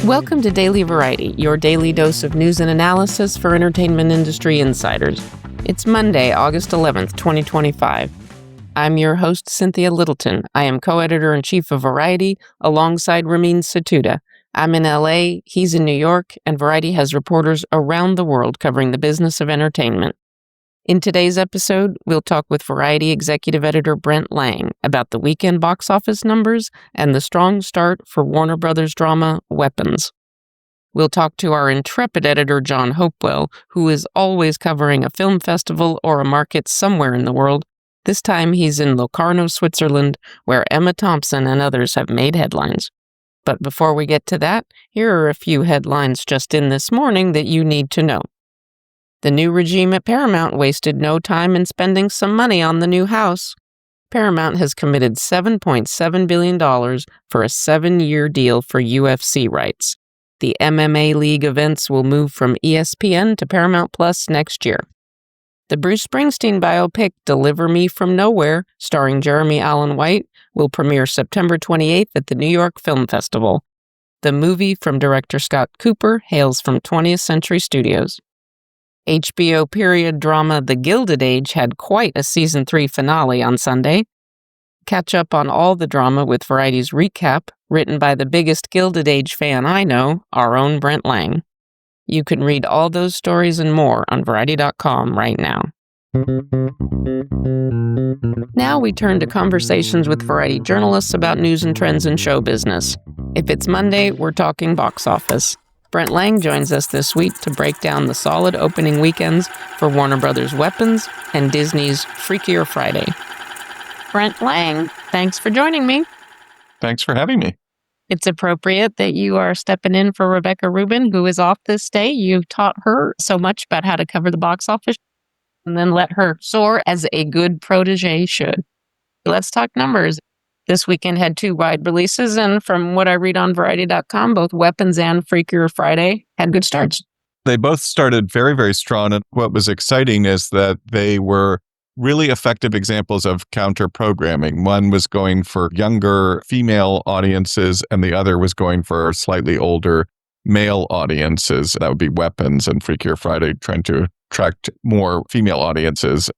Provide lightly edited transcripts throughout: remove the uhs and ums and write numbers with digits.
Welcome to Daily Variety, your daily dose of news and analysis for entertainment industry insiders. It's Monday, August 11th, 2025. I'm your host, Cynthia Littleton. I am co-editor-in-chief of Variety, alongside Ramin Satuda. I'm in LA, he's in New York, and Variety has reporters around the world covering the business of entertainment. In today's episode, we'll talk with Variety executive editor Brent Lang about the weekend box office numbers and the strong start for Warner Brothers drama Weapons. We'll talk to our intrepid editor John Hopewell, who is always covering a film festival or a market somewhere in the world. This time he's in Locarno, Switzerland, where Emma Thompson and others have made headlines. But before we get to that, here are a few headlines just in this morning that you need to know. The new regime at Paramount wasted no time in spending some money on the new house. Paramount has committed $7.7 billion for a 7-year deal for UFC rights. The MMA League events will move from ESPN to Paramount Plus next year. The Bruce Springsteen biopic Deliver Me From Nowhere, starring Jeremy Allen White, will premiere September 28th at the New York Film Festival. The movie from director Scott Cooper hails from 20th Century Studios. HBO period drama The Gilded Age had quite a Season 3 finale on Sunday. Catch up on all the drama with Variety's recap, written by the biggest Gilded Age fan I know, our own Brent Lang. You can read all those stories and more on Variety.com right now. Now we turn to conversations with Variety journalists about news and trends in show business. If it's Monday, we're talking box office. Brent Lang joins us this week to break down the solid opening weekends for Warner Brothers' Weapons and Disney's Freakier Friday. Brent Lang, thanks for joining me. Thanks for having me. It's appropriate that you are stepping in for Rebecca Rubin, who is off this day. You taught her so much about how to cover the box office and then let her soar as a good protege should. Let's talk numbers. This weekend had 2 wide releases, and from what I read on Variety.com, both Weapons and Freakier Friday had good starts. They both started very, very strong, and what was exciting is that they were really effective examples of counter-programming. One was going for younger female audiences, and the other was going for slightly older male audiences. That would be Weapons, and Freakier Friday trying to attract more female audiences.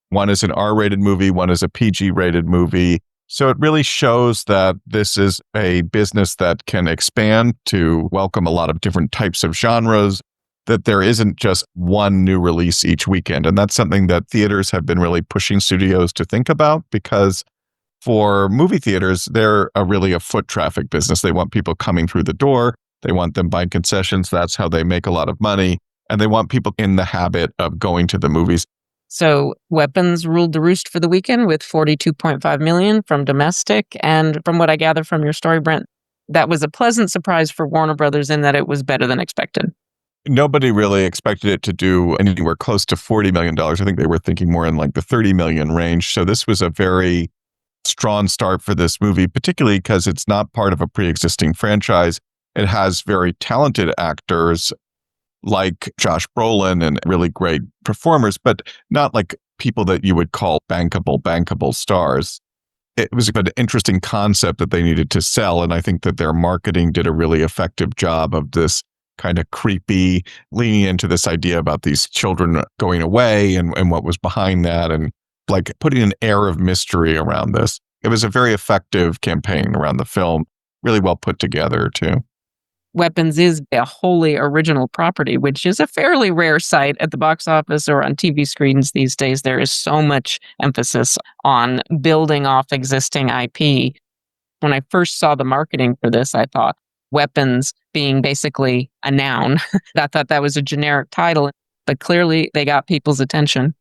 One is an R-rated movie, one is a PG-rated movie. So it really shows that this is a business that can expand to welcome a lot of different types of genres, that there isn't just one new release each weekend. And that's something that theaters have been really pushing studios to think about, because for movie theaters, they're really a foot traffic business. They want people coming through the door. They want them buying concessions. That's how they make a lot of money. And they want people in the habit of going to the movies. So Weapons ruled the roost for the weekend with $42.5 million from domestic. And from what I gather from your story, Brent, that was a pleasant surprise for Warner Brothers in that it was better than expected. Nobody really expected it to do anywhere close to $40 million. I think they were thinking more in like the 30 million range. So this was a very strong start for this movie, particularly because it's not part of a pre-existing franchise. It has very talented actors like Josh Brolin and really great performers, but not like people that you would call bankable stars. It was an interesting concept that they needed to sell, and I think that their marketing did a really effective job of this kind of creepy, leaning into this idea about these children going away and what was behind that, and like putting an air of mystery around this. It was a very effective campaign around the film, really well put together too. Weapons is a wholly original property, which is a fairly rare sight at the box office or on TV screens these days. There is so much emphasis on building off existing IP. When I first saw the marketing for this, I thought Weapons being basically a noun. I thought that was a generic title, but clearly they got people's attention.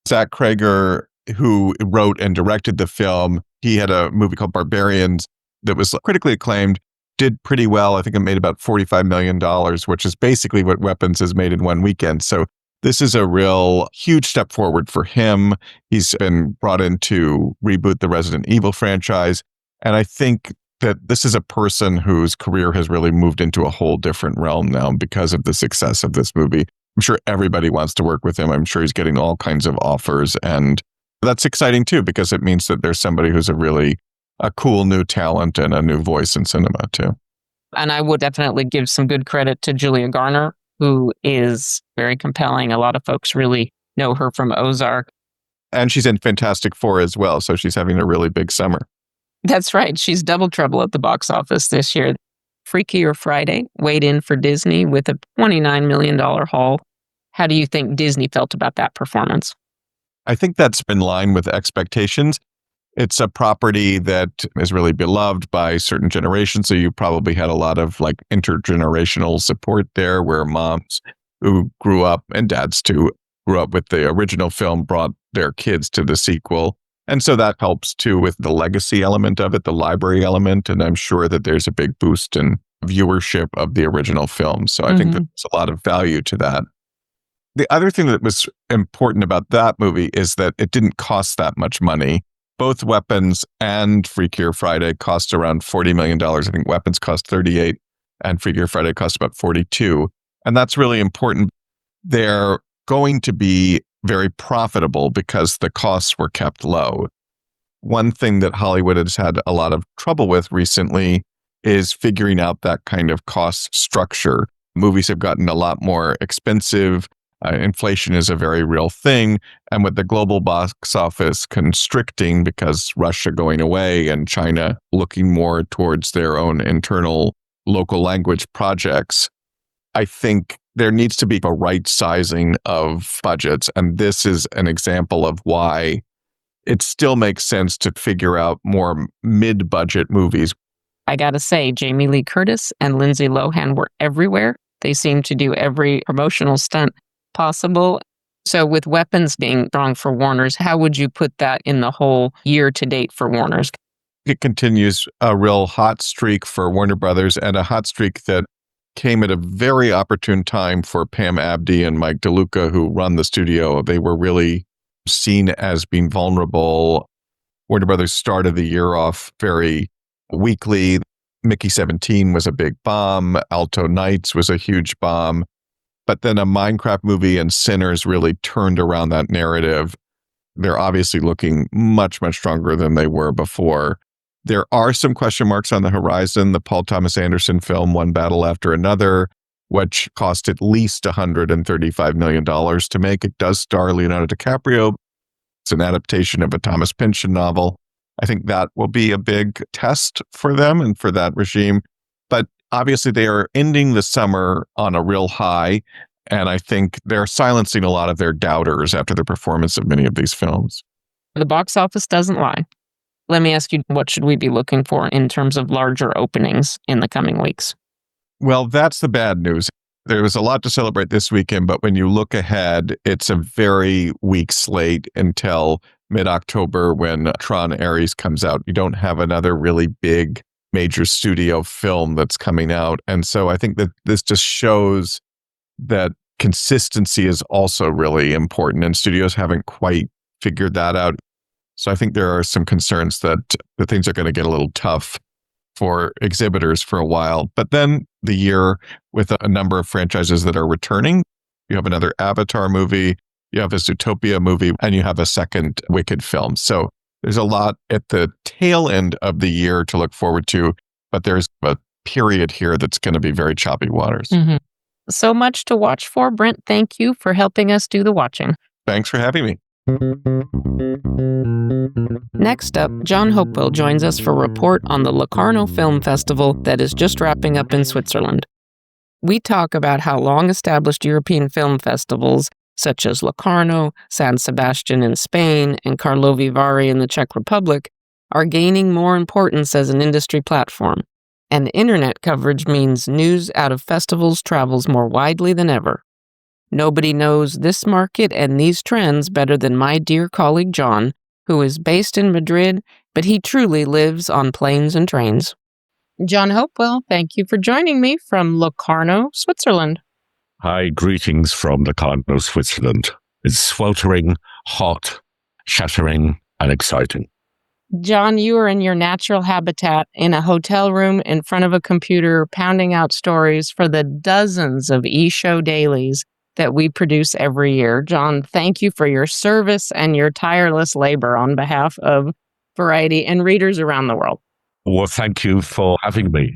Zach Cregger, who wrote and directed the film, he had a movie called Barbarians that was critically acclaimed. Did pretty well. I think it made about $45 million, which is basically what Weapons has made in one weekend. So this is a real huge step forward for him. He's been brought in to reboot the Resident Evil franchise. And I think that this is a person whose career has really moved into a whole different realm now because of the success of this movie. I'm sure everybody wants to work with him. I'm sure he's getting all kinds of offers. And That's exciting too, because it means that there's somebody who's a cool new talent and a new voice in cinema too. And I would definitely give some good credit to Julia Garner, who is very compelling. A lot of folks really know her from Ozark. And she's in Fantastic Four as well, so she's having a really big summer. That's right. She's double trouble at the box office this year. Freakier Friday weighed in for Disney with a $29 million haul. How do you think Disney felt about that performance? I think that's in line with expectations. It's a property that is really beloved by certain generations. So you probably had a lot of like intergenerational support there, where moms who grew up, and dads too, grew up with the original film, brought their kids to the sequel. And so that helps too with the legacy element of it, the library element. And I'm sure that there's a big boost in viewership of the original film. So I think that there's a lot of value to that. The other thing that was important about that movie is that it didn't cost that much money. Both Weapons and Freakier Friday cost around $40 million. I think Weapons cost 38 and Freakier Friday cost about 42. And that's really important. They're going to be very profitable because the costs were kept low. One thing that Hollywood has had a lot of trouble with recently is figuring out that kind of cost structure. Movies have gotten a lot more expensive. Inflation is a very real thing. And with the global box office constricting because Russia going away and China looking more towards their own internal local language projects, I think there needs to be a right sizing of budgets. And this is an example of why it still makes sense to figure out more mid-budget movies. I gotta say, Jamie Lee Curtis and Lindsay Lohan were everywhere. They seemed to do every promotional stunt possible. So with Weapons being strong for Warner's, how would you put that in the whole year to date for Warner's? It continues a real hot streak for Warner Brothers, and a hot streak that came at a very opportune time for Pam Abdy and Mike DeLuca, who run the studio. They were really seen as being vulnerable. Warner Brothers started the year off very weakly. Mickey 17 was a big bomb. Alto Nights was a huge bomb. But then a Minecraft movie and Sinners really turned around that narrative. They're obviously looking much, much stronger than they were before. There are some question marks on the horizon. The Paul Thomas Anderson film, One Battle After Another, which cost at least $135 million to make. It does star Leonardo DiCaprio. It's an adaptation of a Thomas Pynchon novel. I think that will be a big test for them and for that regime. But obviously, they are ending the summer on a real high, and I think they're silencing a lot of their doubters after the performance of many of these films. The box office doesn't lie. Let me ask you, what should we be looking for in terms of larger openings in the coming weeks? Well, that's the bad news. There was a lot to celebrate this weekend, but when you look ahead, it's a very weak slate until mid-October when Tron Ares comes out. You don't have another really big major studio film that's coming out. And so I think that this just shows that consistency is also really important, and studios haven't quite figured that out. So I think there are some concerns that things are going to get a little tough for exhibitors for a while. But then the year with a number of franchises that are returning, you have another Avatar movie, you have a Zootopia movie, and you have a second Wicked film. So there's a lot at the tail end of the year to look forward to, but there's a period here that's going to be very choppy waters. So much to watch for. Brent, thank you for helping us do the watching. Thanks for having me. Next up, John Hopewell joins us for a report on the Locarno Film Festival that is just wrapping up in Switzerland. We talk about how long-established European film festivals, such as Locarno, San Sebastian in Spain, and Karlovy Vary in the Czech Republic, are gaining more importance as an industry platform. And internet coverage means news out of festivals travels more widely than ever. Nobody knows this market and these trends better than my dear colleague John, who is based in Madrid, but he truly lives on planes and trains. John Hopewell, thank you for joining me from Locarno, Switzerland. Hi, greetings from Locarno, Switzerland. It's sweltering, hot, shattering, and exciting. John, you are in your natural habitat in a hotel room in front of a computer, pounding out stories for the dozens of e-show dailies that we produce every year. John, thank you for your service and your tireless labor on behalf of Variety and readers around the world. Well, thank you for having me.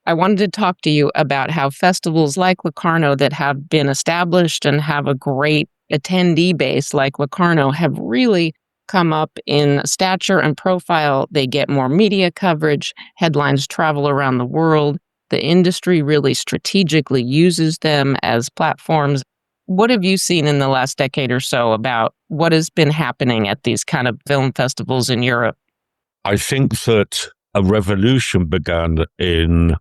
I wanted to talk to you about how festivals like Locarno that have been established and have a great attendee base like Locarno have really come up in stature and profile. They get more media coverage, headlines travel around the world. The industry really strategically uses them as platforms. What have you seen in the last decade or so about what has been happening at these kind of film festivals in Europe? I think that a revolution began in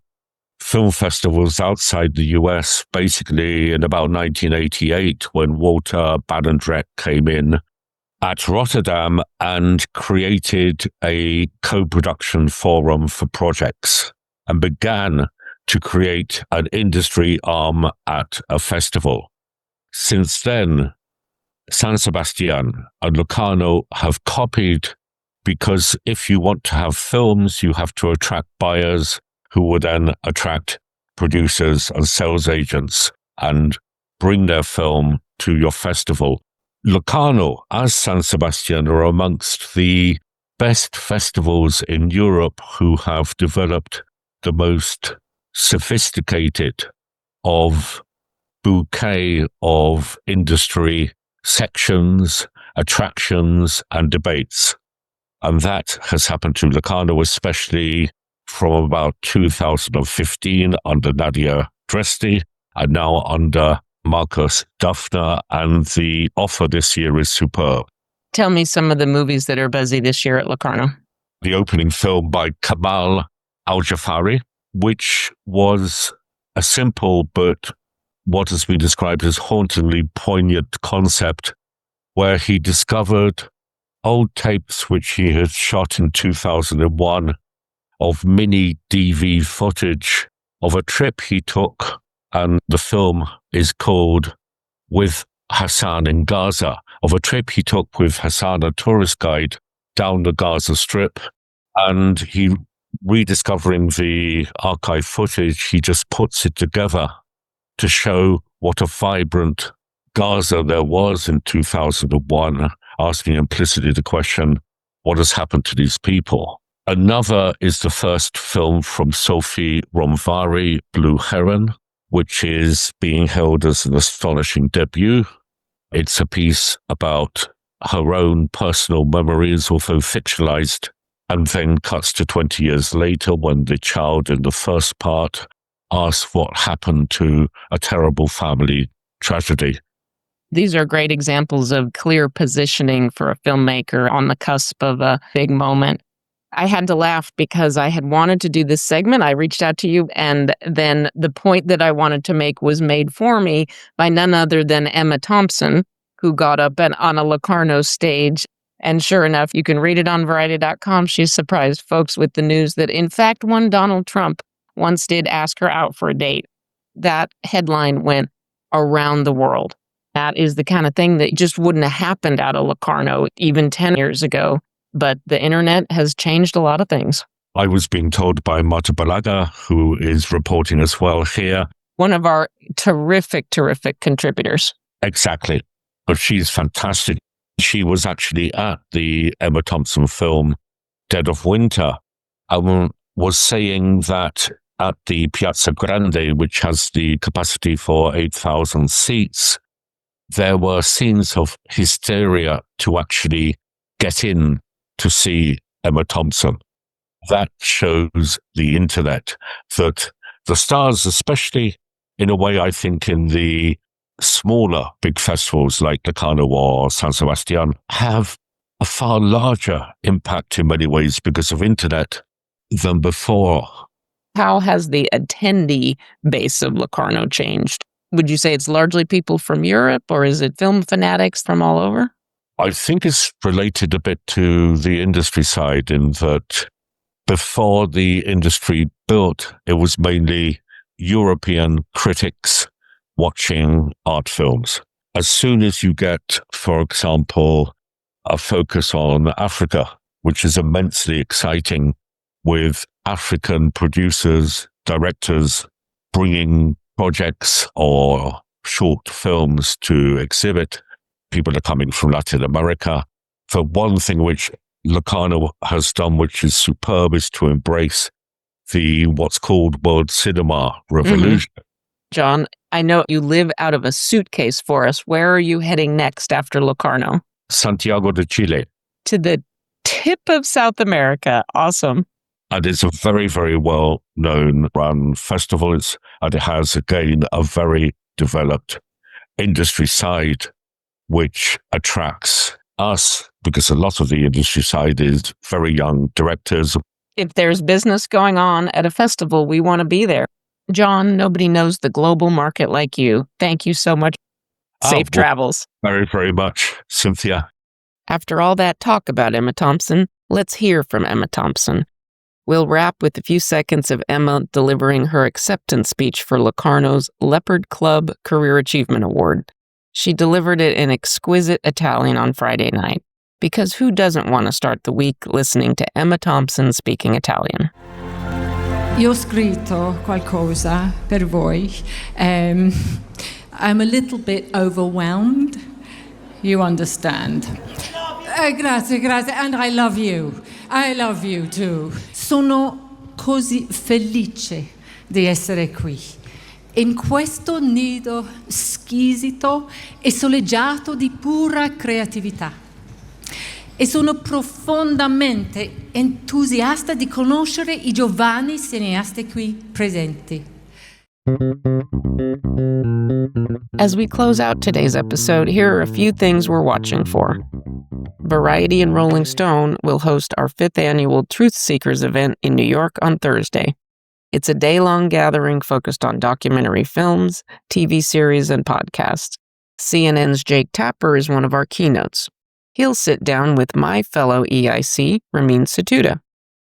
film festivals outside the US, basically in about 1988, when Walter Barendrecht came in at Rotterdam and created a co-production forum for projects and began to create an industry arm at a festival. Since then, San Sebastian and Locarno have copied, because if you want to have films, you have to attract buyers who will then attract producers and sales agents and bring their film to your festival. Locarno, as San Sebastian, are amongst the best festivals in Europe who have developed the most sophisticated of bouquet of industry sections, attractions, and debates. And that has happened to Locarno, especially from about 2015 under Nadia Dresti and now under Markus Duffner, and the offer this year is superb. Tell me some of the movies that are buzzy this year at Locarno. The opening film by Kamal Al-Jafari, which was a simple but what has been described as hauntingly poignant concept, where he discovered old tapes which he had shot in 2001 of mini DV footage of a trip he took, and the film is called With Hassan in Gaza, of a trip he took with Hassan, a tourist guide, down the Gaza Strip. And he, rediscovering the archive footage, he just puts it together to show what a vibrant Gaza there was in 2001, asking implicitly the question, what has happened to these people? Another is the first film from Sophie Romvari, Blue Heron, which is being held as an astonishing debut. It's a piece about her own personal memories, although fictionalized, and then cuts to 20 years later when the child in the first part asks what happened to a terrible family tragedy. These are great examples of clear positioning for a filmmaker on the cusp of a big moment. I had to laugh because I had wanted to do this segment. I reached out to you, and then the point that I wanted to make was made for me by none other than Emma Thompson, who got up on a Locarno stage. And sure enough, you can read it on Variety.com. She surprised folks with the news that, in fact, one Donald Trump once did ask her out for a date. That headline went around the world. That is the kind of thing that just wouldn't have happened out of Locarno even 10 years ago. But the internet has changed a lot of things. I was being told by Marta Balaga, who is reporting as well here. One of our terrific contributors. Exactly. But she's fantastic. She was actually at the Emma Thompson film Dead of Winter and was saying that at the Piazza Grande, which has the capacity for 8,000 seats, there were scenes of hysteria to actually get in to see Emma Thompson. That shows the internet, that the stars, especially in a way, I think, in the smaller big festivals like Locarno or San Sebastian, have a far larger impact in many ways because of internet than before. How has the attendee base of Locarno changed? Would you say it's largely people from Europe, or is it film fanatics from all over? I think it's related a bit to the industry side in that before the industry built, it was mainly European critics watching art films. As soon as you get, for example, a focus on Africa, which is immensely exciting, with African producers, directors bringing projects or short films to exhibit. People are coming from Latin America. For one thing which Locarno has done, which is superb, is to embrace the what's called world cinema revolution. John, I know you live out of a suitcase for us. Where are you heading next after Locarno? Santiago de Chile. To the tip of South America. Awesome. And it's a very, very well-known run festival. And it has, again, a very developed industry side, which attracts us, because a lot of the industry side is very young directors. If there's business going on at a festival, we want to be there. John, nobody knows the global market like you. Thank you so much. Safe travels. Very, very much, Cynthia. After all that talk about Emma Thompson, let's hear from Emma Thompson. We'll wrap with a few seconds of Emma delivering her acceptance speech for Locarno's Leopard Club Career Achievement Award. She delivered it in exquisite Italian on Friday night, because who doesn't want to start the week listening to Emma Thompson speaking Italian? Io ho scritto qualcosa per voi. I'm a little bit overwhelmed. You understand. Grazie. And I love you. I love you too. Sono così felice di essere qui, in questo nido squisito e soleggiato di pura creatività. E sono profondamente entusiasta di conoscere i giovani cineasti qui presenti. As we close out today's episode, here are a few things we're watching for. Variety and Rolling Stone will host our 5th annual Truth Seekers event in New York on Thursday. It's a day-long gathering focused on documentary films, TV series, and podcasts. CNN's Jake Tapper is one of our keynotes. He'll sit down with my fellow EIC, Ramin Satuda.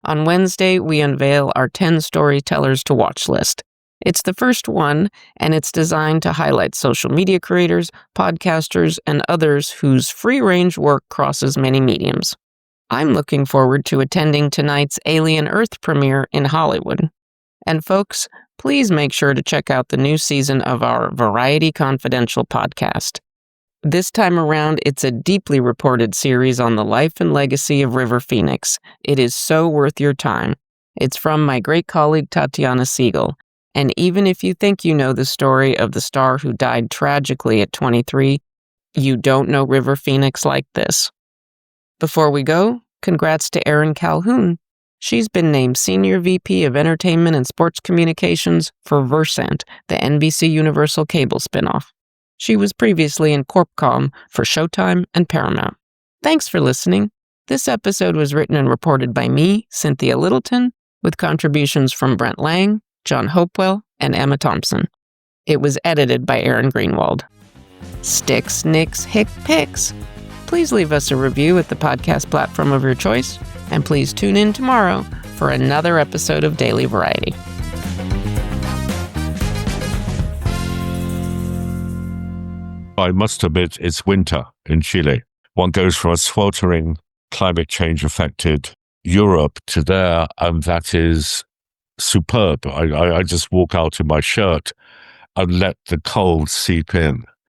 On Wednesday, we unveil our 10 storytellers to watch list. It's the first one, and it's designed to highlight social media creators, podcasters, and others whose free-range work crosses many mediums. I'm looking forward to attending tonight's Alien Earth premiere in Hollywood. And folks, please make sure to check out the new season of our Variety Confidential podcast. This time around, it's a deeply reported series on the life and legacy of River Phoenix. It is so worth your time. It's from my great colleague Tatiana Siegel. And even if you think you know the story of the star who died tragically at 23, you don't know River Phoenix like this. Before we go, congrats to Erin Calhoun. She's been named Senior VP of Entertainment and Sports Communications for Versant, the NBC Universal Cable spinoff. She was previously in CorpCom for Showtime and Paramount. Thanks for listening. This episode was written and reported by me, Cynthia Littleton, with contributions from Brent Lang, John Hopewell, and Emma Thompson. It was edited by Aaron Greenwald. Sticks, Nicks, Hick, Picks. Please leave us a review at the podcast platform of your choice, and please tune in tomorrow for another episode of Daily Variety. I must admit, it's winter in Chile. One goes from a sweltering, climate change-affected Europe to there, and that is superb. I just walk out in my shirt and let the cold seep in.